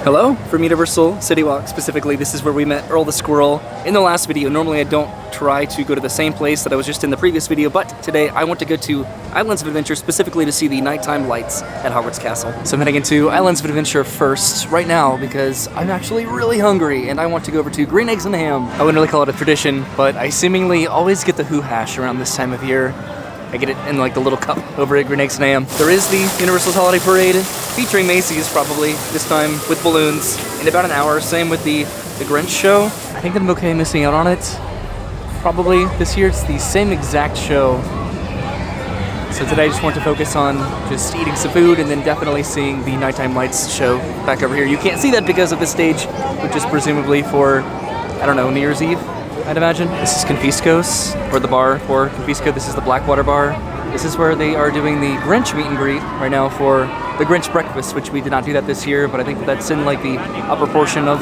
Hello from Universal City Walk. Specifically, this is where we met Earl the Squirrel in the last video. Normally I don't try to go to the same place that I was just in the previous video, but today I want to go to Islands of Adventure specifically to see the nighttime lights at Hogwarts Castle. So I'm heading into Islands of Adventure first right now because I'm actually really hungry and I want to go over to Green Eggs and Ham. I wouldn't really call it a tradition, but I seemingly always get the Who Hash around this time of year. I get it in like the little cup over at Green Eggs and Ham. There is the Universal's Holiday Parade featuring Macy's probably, this time with balloons, in about an hour. Same with the Grinch show. I think I'm okay missing out on it. Probably this year it's the same exact show. So today I just want to focus on just eating some food and then definitely seeing the nighttime lights show back over here. You can't see that because of the stage, which is presumably for, I don't know, New Year's Eve, I'd imagine. This is Confisco's, or the bar for Confisco. This is the Blackwater bar. This is where they are doing the Grinch meet and greet right now for the Grinch breakfast, which we did not do that this year, but I think that's in like the upper portion of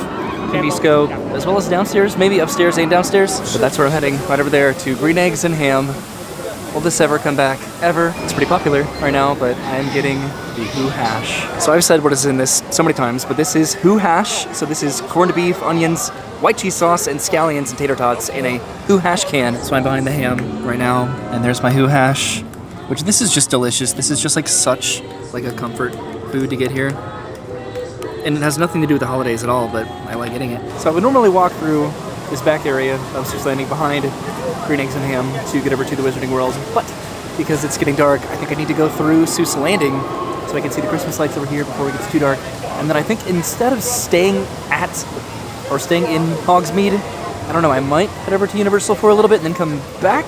Confisco, as well as downstairs, maybe upstairs and downstairs. But that's where I'm heading, right over there to Green Eggs and Ham. Will this ever come back? Ever? It's pretty popular right now, but I'm getting the Who Hash. So I've said what is in this so many times, but this is Who Hash. So this is corned beef, onions, white cheese sauce, and scallions and tater tots in a Who Hash can. So I'm behind the ham right now, and there's my Who Hash, which this is just delicious. This is just like such like a comfort food to get here. And it has nothing to do with the holidays at all, but I like getting it. So I would normally walk through this back area of Seuss Landing behind Green Eggs and Ham to get over to the Wizarding World, but because it's getting dark, I think I need to go through Seuss Landing so I can see the Christmas lights over here before it gets too dark. And then I think instead of staying in Hogs Me, I don't know, I might head over to Universal for a little bit and then come back.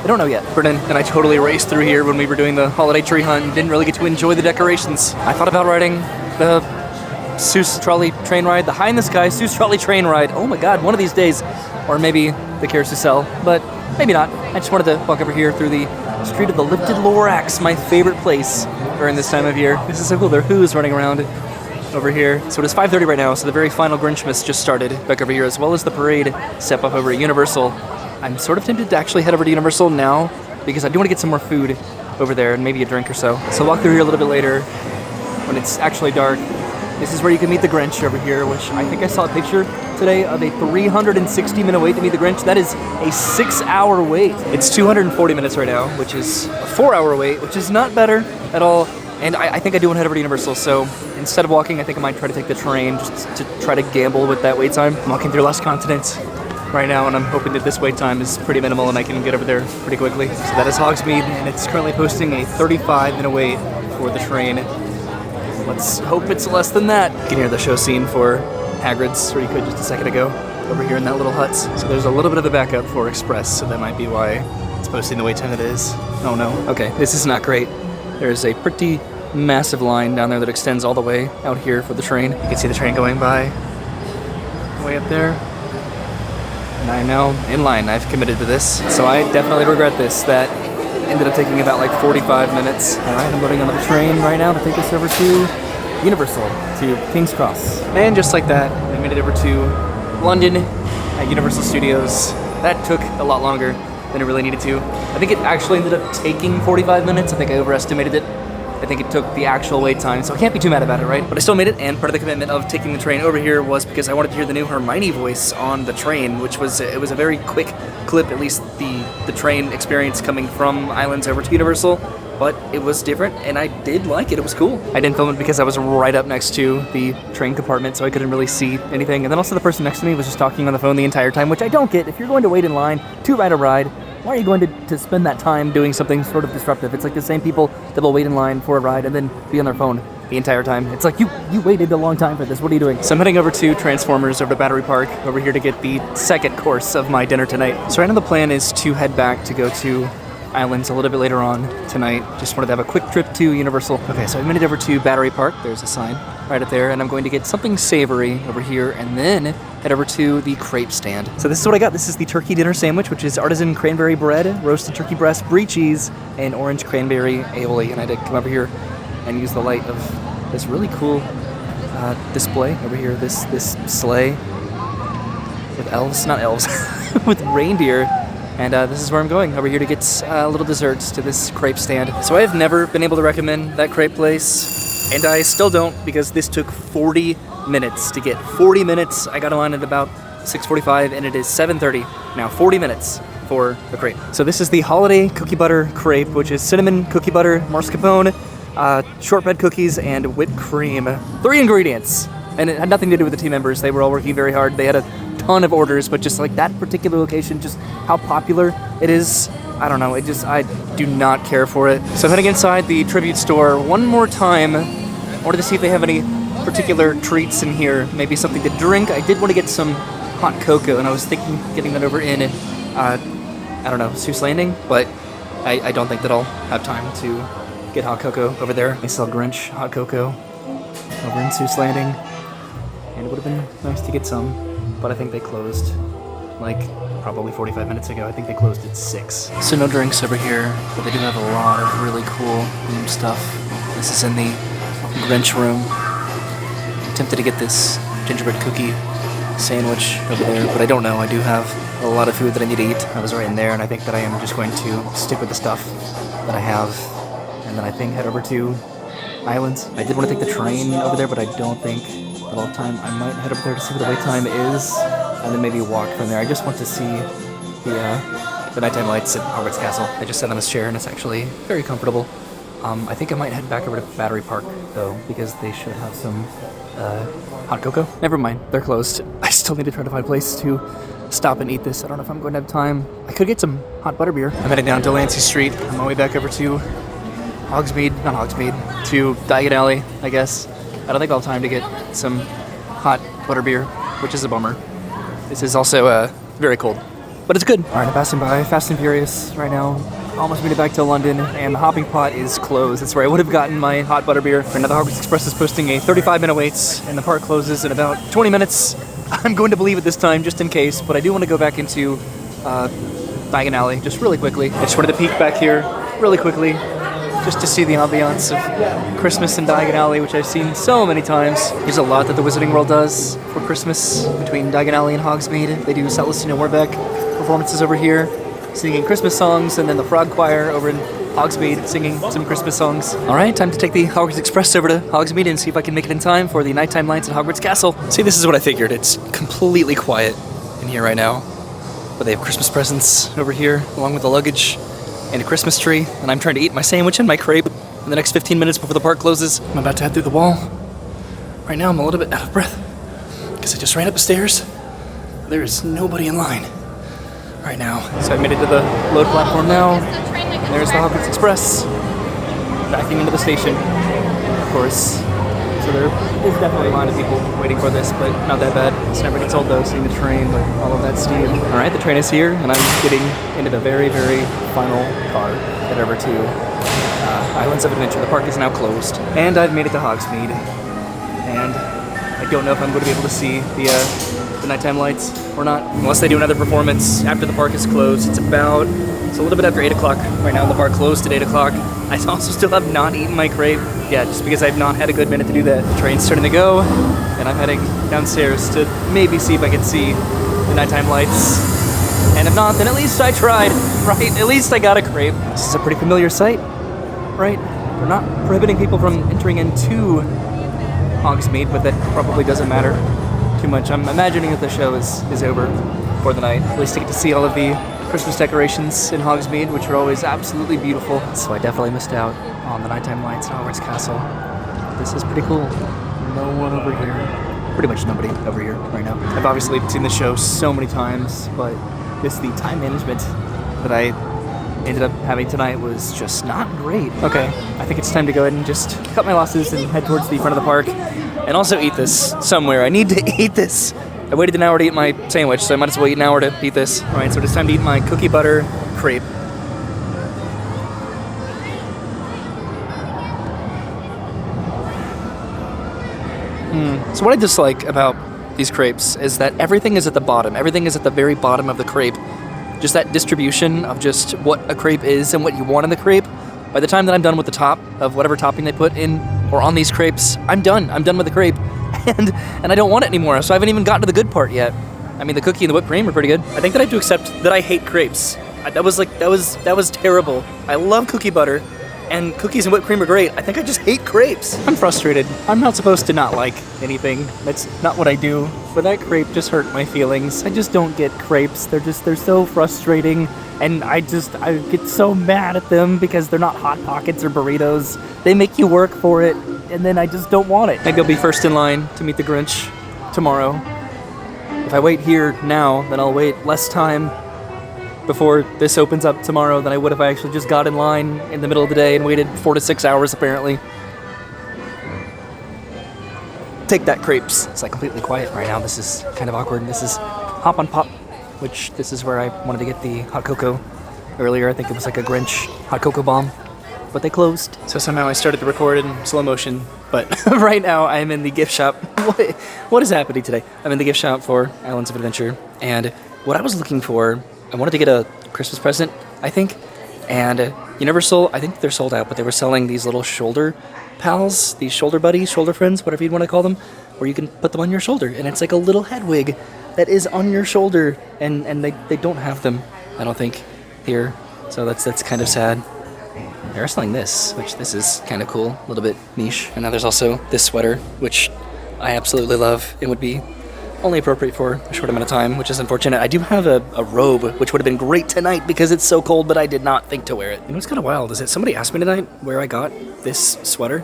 I don't know yet. Brennan and I totally raced through here when we were doing the holiday tree hunt and didn't really get to enjoy the decorations. I thought about riding the Seuss trolley train ride, the high in the sky Seuss trolley train ride. Oh my god, one of these days. Or maybe the Carousel, but maybe not. I just wanted to walk over here through the Street of the Lifted Lorax, my favorite place during this time of year. This is so cool. There are Who's running around over here. So it is 5:30 right now, so the very final Grinchmas just started back over here, as well as the parade step up over at Universal. I'm sort of tempted to actually head over to Universal now because I do want to get some more food over there and maybe a drink or so. So I'll walk through here a little bit later when it's actually dark. This is where you can meet the Grinch over here, which I think I saw a picture today of a 360-minute wait to meet the Grinch. That is a 6-hour wait. It's 240 minutes right now, which is a 4-hour wait, which is not better at all. And I think I do want to head over to Universal, so instead of walking, I think I might try to take the train just to try to gamble with that wait time. I'm walking through Lost Continent right now, and I'm hoping that this wait time is pretty minimal and I can get over there pretty quickly. So that is Hogs Me, and it's currently posting a 35-minute wait for the train. Let's hope it's less than that. You can hear the show scene for Hagrid's, where you could just a second ago, over here in that little hut. So there's a little bit of a backup for Express, so that might be why it's posting the wait time it is. Oh no. Okay, this is not great. There's a pretty massive line down there that extends all the way out here for the train. You can see the train going by way up there. And I'm now in line. I've committed to this. So I definitely regret this. That ended up taking about like 45 minutes. All right, I'm loading on the train right now to take us over to Universal, to King's Cross. And just like that, I made it over to London at Universal Studios. That took a lot longer than it really needed to. I think it actually ended up taking 45 minutes. I think I overestimated it. I think it took the actual wait time, so I can't be too mad about it, right? But I still made it, and part of the commitment of taking the train over here was because I wanted to hear the new Hermione voice on the train, which was, it was a very quick clip, at least the train experience coming from Islands over to Universal, but it was different, and I did like it. It was cool. I didn't film it because I was right up next to the train compartment, so I couldn't really see anything, and then also the person next to me was just talking on the phone the entire time, which I don't get. If you're going to wait in line to ride a ride, why are you going to spend that time doing something sort of disruptive? It's like the same people that will wait in line for a ride and then be on their phone the entire time. It's like, you waited a long time for this. What are you doing? So I'm heading over to Transformers over to Battery Park over here to get the second course of my dinner tonight. So right now the plan is to head back to go to Islands a little bit later on tonight. Just wanted to have a quick trip to Universal. Okay, so I made it over to Battery Park. There's a sign right up there, and I'm going to get something savory over here and then head over to the crepe stand. So this is what I got. This is the turkey dinner sandwich, which is artisan cranberry bread, roasted turkey breast, brie cheese, and orange cranberry aioli. And I had to come over here and use the light of this really cool display over here, this sleigh with elves, not elves, with reindeer. And this is where I'm going, over here to get little desserts to this crepe stand. So I have never been able to recommend that crepe place And I still don't, because this took 40 minutes to get. 40 minutes. I got on at about 6:45 and it is 7:30. Now 40 minutes for a crepe. So this is the holiday cookie butter crepe, which is cinnamon, cookie butter, mascarpone, shortbread cookies, and whipped cream. 3 ingredients. And it had nothing to do with the team members. They were all working very hard. They had a ton of orders, but just like that particular location, just how popular it is, I don't know, I do not care for it. So heading inside the tribute store one more time. I wanted to see if they have any particular treats in here, maybe something to drink. I did want to get some hot cocoa, and I was thinking getting that over in, I don't know, Seuss Landing, but I don't think that I'll have time to get hot cocoa over there. They sell Grinch hot cocoa over in Seuss Landing, and it would have been nice to get some, but I think they closed like probably 45 minutes ago. I think they closed at 6. So no drinks over here, but they do have a lot of really cool themed stuff. This is in the Grinch room. I'm tempted to get this gingerbread cookie sandwich over there, but I don't know. I do have a lot of food that I need to eat. I was right in there, and I think that I am just going to stick with the stuff that I have, and then I think head over to Islands. I did want to take the train over there, but I don't think that I'll have time. I might head over there to see what the wait time is, and then maybe walk from there. I just want to see the nighttime lights at Hogwarts Castle. I just sat on this chair, and it's actually very comfortable. I think I might head back over to Battery Park, though, because they should have some hot cocoa. Never mind, they're closed. I still need to try to find a place to stop and eat this. I don't know if I'm going to have time. I could get some hot butterbeer. I'm heading down Delancey Street. I'm on my way back over to to Diagon Alley, I guess. I don't think I'll have time to get some hot butterbeer, which is a bummer. This is also very cold, but it's good. All right, I'm passing by Fast and Furious right now. Almost made it back to London, and the Hopping Pot is closed. That's where I would have gotten my hot butterbeer. Right now, the Hogs Express is posting a 35-minute wait, and the park closes in about 20 minutes. I'm going to believe it this time, just in case, but I do want to go back into Diagon Alley just really quickly. I just wanted to peek back here really quickly, just to see the ambiance of Christmas in Diagon Alley, which I've seen so many times. There's a lot that the Wizarding World does for Christmas between Diagon Alley and Hogsmeade. They do Celestina Warbeck performances over here, singing Christmas songs, and then the Frog Choir over in Hogsmeade singing some Christmas songs. All right, time to take the Hogwarts Express over to Hogsmeade and see if I can make it in time for the nighttime lights at Hogwarts Castle. See, this is what I figured. It's completely quiet in here right now, but they have Christmas presents over here along with the luggage and a Christmas tree, and I'm trying to eat my sandwich and my crepe in the next 15 minutes before the park closes. I'm about to head through the wall. Right now I'm a little bit out of breath because I just ran up the stairs. There is nobody in line right now. So I made it to the load platform now. There's the Hogwarts Express backing into the station, of course. So there is definitely a line of people waiting for this, but not that bad. It's never gets old though, seeing the train with all of that steam. All right, the train is here, and I'm getting into the very, very final car. Head over to Islands of Adventure. The park is now closed, and I've made it to Hogsmeade. And I don't know if I'm going to be able to see the nighttime lights or not, unless they do another performance after the park is closed. It's a little bit after 8 o'clock right now. The park closed at 8 o'clock. I also still have not eaten my crepe yet, just because I've not had a good minute to do that. The train's starting to go, and I'm heading downstairs to maybe see if I can see the nighttime lights. And if not, then at least I tried, right? At least I got a crepe. This is a pretty familiar sight, right? We're not prohibiting people from entering into Hogsmeade, but that probably doesn't matter too much. I'm imagining that the show is over for the night. At least I get to see all of the Christmas decorations in Hogsmeade, which are always absolutely beautiful. So I definitely missed out on the nighttime lights at Hogwarts Castle. This is pretty cool. No one over here. Pretty much nobody over here right now. I've obviously seen the show so many times, but the time management that I ended up having tonight was just not great. Okay, I think it's time to go ahead and just cut my losses and head towards the front of the park, and also eat this somewhere. I need to eat this. I waited an hour to eat my sandwich, so I might as well eat an hour to eat this. All right, so it's time to eat my cookie butter crepe. So what I dislike about these crepes is that everything is at the bottom. Everything is at the very bottom of the crepe. Just that distribution of just what a crepe is and what you want in the crepe. By the time that I'm done with the top of whatever topping they put in or on these crepes, I'm done. I'm done with the crepe. And I don't want it anymore, so I haven't even gotten to the good part yet. I mean, the cookie and the whipped cream are pretty good. I think that I have to accept that I hate crepes. That was terrible. I love cookie butter, and cookies and whipped cream are great. I think I just hate crepes. I'm frustrated. I'm not supposed to not like anything. That's not what I do. But that crepe just hurt my feelings. I just don't get crepes. They're so frustrating. And I get so mad at them because they're not Hot Pockets or burritos. They make you work for it, and then I just don't want it. Maybe I'll be first in line to meet the Grinch tomorrow. If I wait here now, then I'll wait less time before this opens up tomorrow than I would if I actually just got in line in the middle of the day and waited 4 to 6 hours, apparently. Take that, crepes. It's like completely quiet right now. This is kind of awkward. This is Hop on Pop, which this is where I wanted to get the hot cocoa earlier. I think it was like a Grinch hot cocoa bomb, but they closed. So somehow I started to record in slow motion, but right now I'm in the gift shop. What is happening today? I'm in the gift shop for Islands of Adventure, and what I was looking for, I wanted to get a Christmas present, I think, and Universal, I think they're sold out, but they were selling these little shoulder pals, these shoulder buddies, shoulder friends, whatever you'd want to call them, where you can put them on your shoulder, and it's like a little head wig that is on your shoulder, and they don't have them, I don't think, here, so that's kind of sad. They're selling this, which this is kind of cool, a little bit niche, and now there's also this sweater, which I absolutely love. It would be only appropriate for a short amount of time, which is unfortunate. I do have a robe, which would have been great tonight because it's so cold, but I did not think to wear it. You know what's kind of wild is that somebody asked me tonight where I got this sweater,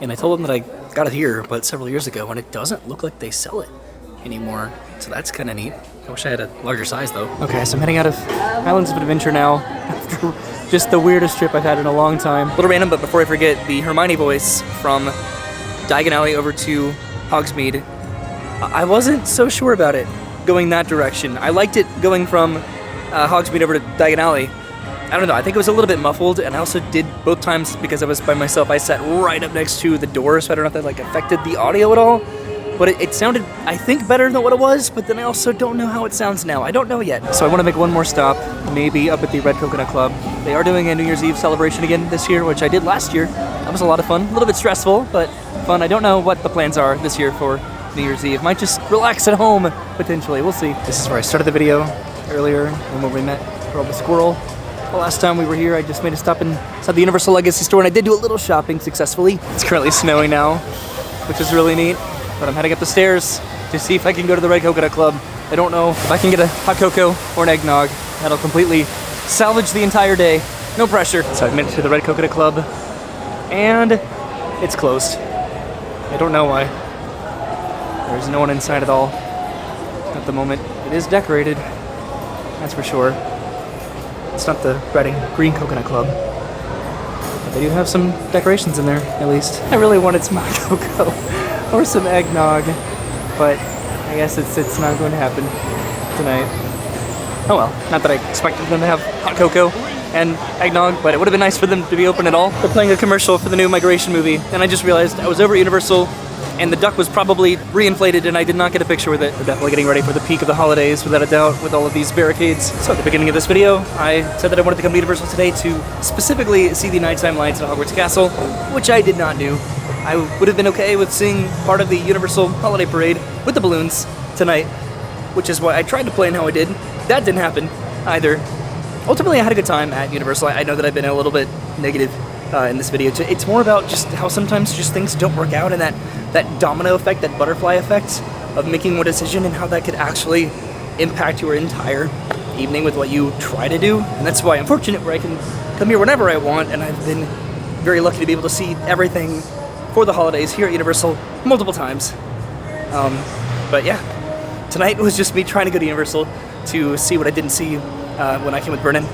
and I told them that I got it here, but several years ago, and it doesn't look like they sell it anymore, so that's kind of neat. I wish I had a larger size, though. Okay, so I'm heading out of Islands of Adventure now, after just the weirdest trip I've had in a long time. A little random, but before I forget, the Hermione voice from Diagon Alley over to Hogs Me, I wasn't so sure about it going that direction. I liked it going from Hogs Me over to Diagon Alley. I don't know, I think it was a little bit muffled, and I also did both times because I was by myself. I sat right up next to the door, so I don't know if that like affected the audio at all. But it sounded, I think, better than what it was, but then I also don't know how it sounds now. I don't know yet. So I want to make one more stop, maybe up at the Red Coconut Club. They are doing a New Year's Eve celebration again this year, which I did last year. That was a lot of fun. A little bit stressful, but fun. I don't know what the plans are this year for New Year's Eve. Might just relax at home, potentially. We'll see. This is where I started the video earlier, and when we met Earl the Squirrel. The last time we were here, I just made a stop inside the Universal Legacy store, and I did do a little shopping successfully. It's currently snowing now, which is really neat. But I'm heading up the stairs to see if I can go to the Red Coconut Club. I don't know if I can get a hot cocoa or an eggnog. That'll completely salvage the entire day. No pressure. So I've made it to the Red Coconut Club, and it's closed. I don't know why. There's no one inside at all at the moment. It is decorated, that's for sure. It's not the Red and Green Coconut Club, but they do have some decorations in there, at least. I really wanted some hot cocoa or some eggnog, but I guess it's not going to happen tonight. Oh well, not that I expected them to have hot cocoa and eggnog, but it would have been nice for them to be open at all. They're playing a commercial for the new Migration movie, and I just realized I was over at Universal, and the duck was probably reinflated, and I did not get a picture with it. We're definitely getting ready for the peak of the holidays, without a doubt, with all of these barricades. So at the beginning of this video, I said that I wanted to come to Universal today to specifically see the nighttime lights at Hogwarts Castle, which I did not do. I would have been okay with seeing part of the Universal Holiday Parade with the balloons tonight, which is why I tried to plan how I did. That didn't happen either. Ultimately, I had a good time at Universal. I know that I've been a little bit negative in this video. It's more about just how sometimes just things don't work out, and that domino effect, that butterfly effect of making one decision, and how that could actually impact your entire evening with what you try to do. And that's why I'm fortunate where I can come here whenever I want, and I've been very lucky to be able to see everything for the holidays here at Universal multiple times. But yeah, tonight was just me trying to go to Universal to see what I didn't see when I came with Brennan.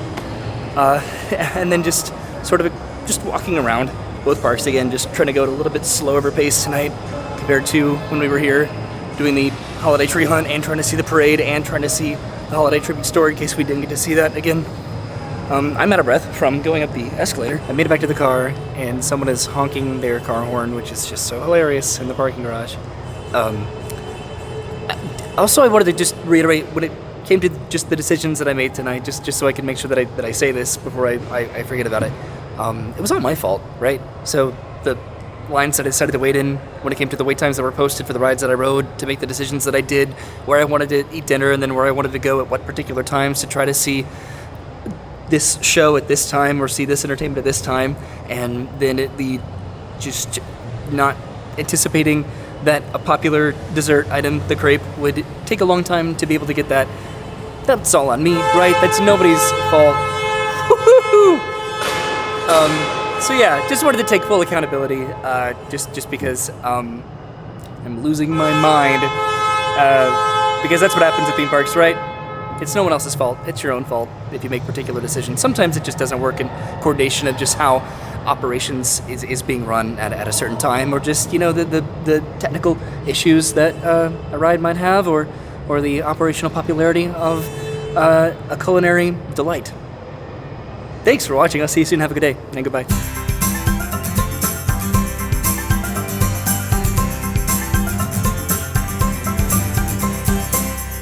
And then just sort of just walking around both parks again, just trying to go at a little bit slower pace tonight compared to when we were here doing the holiday tree hunt and trying to see the parade and trying to see the holiday tribute store in case we didn't get to see that again. I'm out of breath from going up the escalator. I made it back to the car, and someone is honking their car horn, which is just so hilarious, in the parking garage. Also, I wanted to just reiterate when it came to just the decisions that I made tonight, just so I can make sure that I say this before I forget about it. It was all my fault, right? So the lines that I decided to wait in when it came to the wait times that were posted for the rides that I rode, to make the decisions that I did, where I wanted to eat dinner, and then where I wanted to go at what particular times to try to see this show at this time or see this entertainment at this time, and then just not anticipating that a popular dessert item, the crepe, would take a long time to be able to get that. That's all on me, right? That's nobody's fault. So yeah, just wanted to take full accountability, just because I'm losing my mind, because that's what happens at theme parks, right? It's no one else's fault. It's your own fault if you make particular decisions. Sometimes it just doesn't work in coordination of just how operations is being run at a certain time, or just, you know, the technical issues that a ride might have, or the operational popularity of a culinary delight. Thanks for watching. I'll see you soon. Have a good day, and goodbye.